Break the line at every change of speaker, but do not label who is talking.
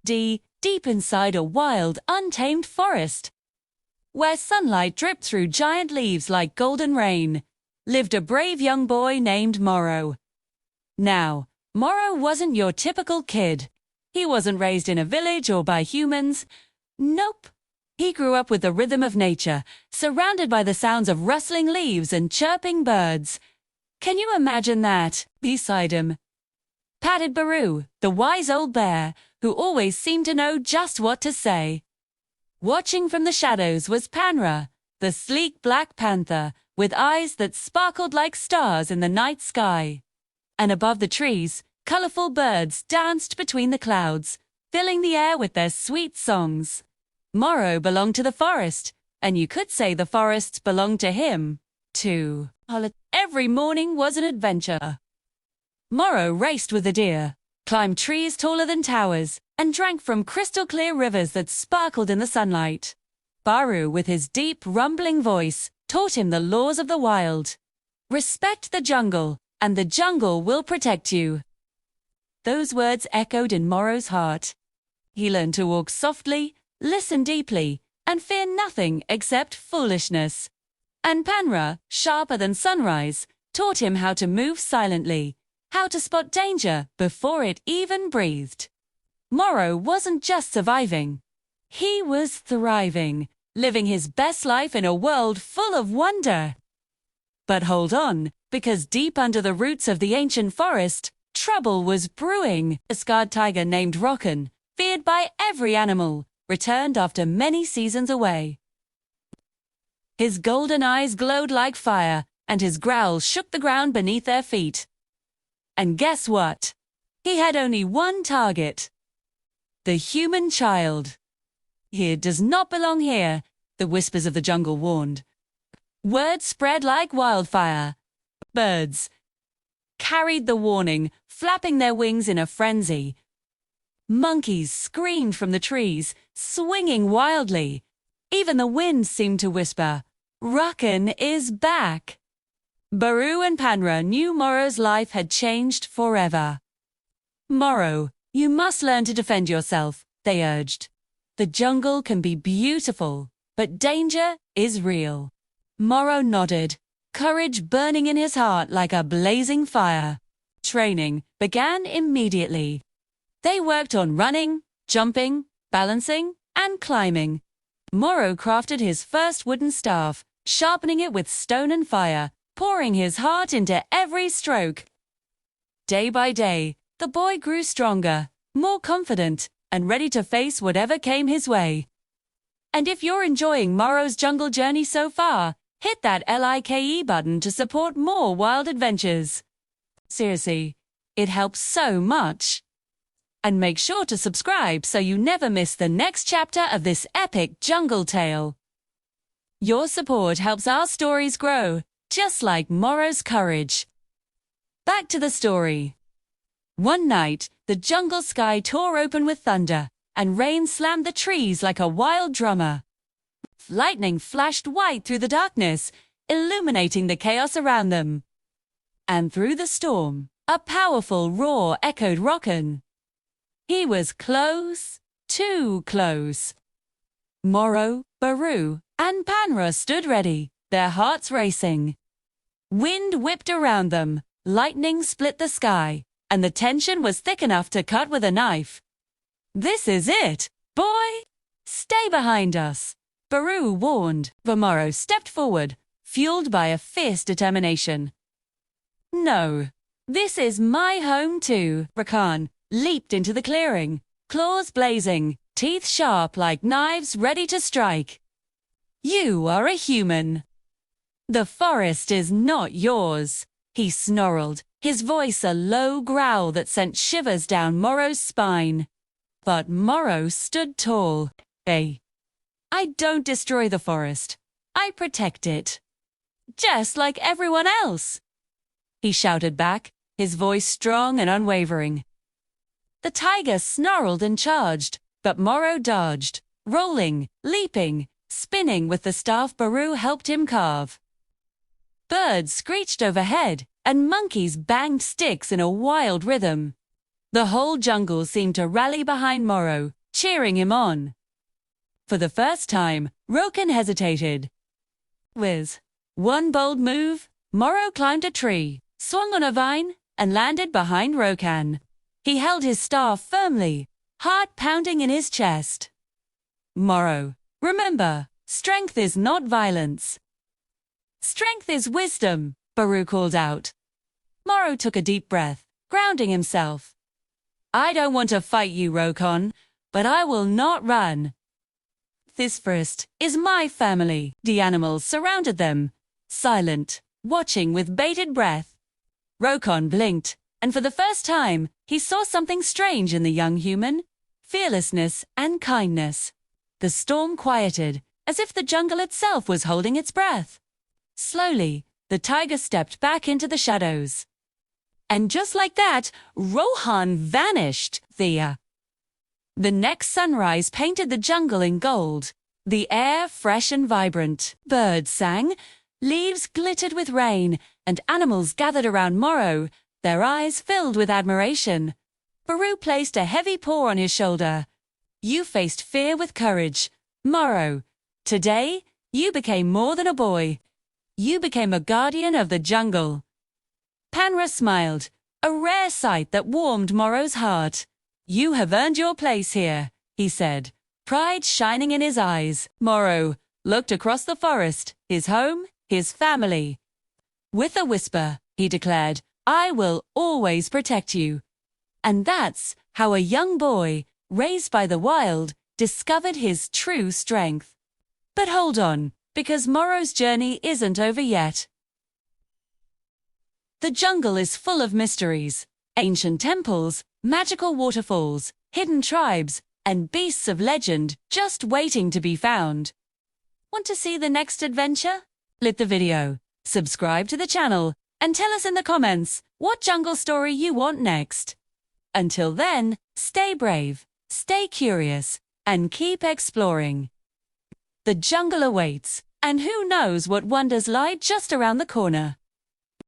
Deep inside a wild, untamed forest, where sunlight dripped through giant leaves like golden rain, lived a brave young boy named Morrow. Now, Morrow wasn't your typical kid. He wasn't raised in a village or by humans. Nope. He grew up with the rhythm of nature, surrounded by the sounds of rustling leaves and chirping birds. Can you imagine that? Beside him patted Baloo, the wise old bear, who always seemed to know just what to say. Watching from the shadows was Panra, the sleek black panther, with eyes that sparkled like stars in the night sky. And above the trees, colorful birds danced between the clouds, filling the air with their sweet songs. Morrow belonged to the forest, and you could say the forests belonged to him, too. Every morning was an adventure. Morrow raced with the deer, climbed trees taller than towers, and drank from crystal-clear rivers that sparkled in the sunlight. Baloo, with his deep, rumbling voice, taught him the laws of the wild. Respect the jungle, and the jungle will protect you. Those words echoed in Morrow's heart. He learned to walk softly, listen deeply, and fear nothing except foolishness. And Panra, sharper than sunrise, taught him how to move silently, how to spot danger before it even breathed. Morrow wasn't just surviving. He was thriving, living his best life in a world full of wonder. But hold on, because deep under the roots of the ancient forest, trouble was brewing. A scarred tiger named Rocken, feared by every animal, returned after many seasons away. His golden eyes glowed like fire, and his growl shook the ground beneath their feet. And guess what? He had only one target: the human child. He does not belong here, the whispers of the jungle warned. Word spread like wildfire. Birds carried the warning, flapping their wings in a frenzy. Monkeys screamed from the trees, swinging wildly. Even the wind seemed to whisper, "Rocken is back." Baloo and Panra knew Morrow's life had changed forever. "Morrow, you must learn to defend yourself," they urged. "The jungle can be beautiful, but danger is real." Morrow nodded, courage burning in his heart like a blazing fire. Training began immediately. They worked on running, jumping, balancing, and climbing. Morrow crafted his first wooden staff, sharpening it with stone and fire, pouring his heart into every stroke. Day by day, the boy grew stronger, more confident, and ready to face whatever came his way. And if you're enjoying Morrow's jungle journey so far, hit that like button to support more wild adventures. Seriously, it helps so much. And make sure to subscribe so you never miss the next chapter of this epic jungle tale. Your support helps our stories grow, just like Morrow's courage. Back to the story. One night, the jungle sky tore open with thunder, and rain slammed the trees like a wild drummer. Lightning flashed white through the darkness, illuminating the chaos around them. And through the storm, a powerful roar echoed Rocken. He was close, too close. Morrow, Baloo, and Panra stood ready, their hearts racing. Wind whipped around them, lightning split the sky, and the tension was thick enough to cut with a knife. "This is it, boy! Stay behind us," Baloo warned. Morrow stepped forward, fueled by a fierce determination. "No, this is my home too." Rocken leaped into the clearing, claws blazing, teeth sharp like knives ready to strike. "You are a human. The forest is not yours," he snarled, his voice a low growl that sent shivers down Morrow's spine. But Morrow stood tall. "Hey, I don't destroy the forest. I protect it. Just like everyone else," he shouted back, his voice strong and unwavering. The tiger snarled and charged, but Morrow dodged, rolling, leaping, spinning with the staff Baloo helped him carve. Birds screeched overhead, and monkeys banged sticks in a wild rhythm. The whole jungle seemed to rally behind Morrow, cheering him on. For the first time, Rokan hesitated. With one bold move, Morrow climbed a tree, swung on a vine, and landed behind Rokan. He held his staff firmly, heart pounding in his chest. Morrow, remember, strength is not violence. Strength is wisdom, Baloo called out. Morrow took a deep breath, grounding himself. I don't want to fight you, Rokan, but I will not run. This forest is my family. The animals surrounded them, silent, watching with bated breath. Rokan blinked, and for the first time, he saw something strange in the young human: fearlessness and kindness. The storm quieted, as if the jungle itself was holding its breath. Slowly, the tiger stepped back into the shadows. And just like that, Rohan vanished. The next sunrise painted the jungle in gold, the air fresh and vibrant. Birds sang, leaves glittered with rain, and animals gathered around Morrow, their eyes filled with admiration. Baloo placed a heavy paw on his shoulder. You faced fear with courage, Morrow. Today, you became more than a boy. You became a guardian of the jungle. Panra smiled, a rare sight that warmed Morrow's heart. You have earned your place here, he said, pride shining in his eyes. Morrow looked across the forest, his home, his family. With a whisper, he declared, I will always protect you. And that's how a young boy, raised by the wild, discovered his true strength. But hold on, because Morrow's journey isn't over yet. The jungle is full of mysteries, ancient temples, magical waterfalls, hidden tribes, and beasts of legend just waiting to be found. Want to see the next adventure? Like the video, subscribe to the channel, and tell us in the comments what jungle story you want next. Until then, stay brave, stay curious, and keep exploring. The jungle awaits, and who knows what wonders lie just around the corner.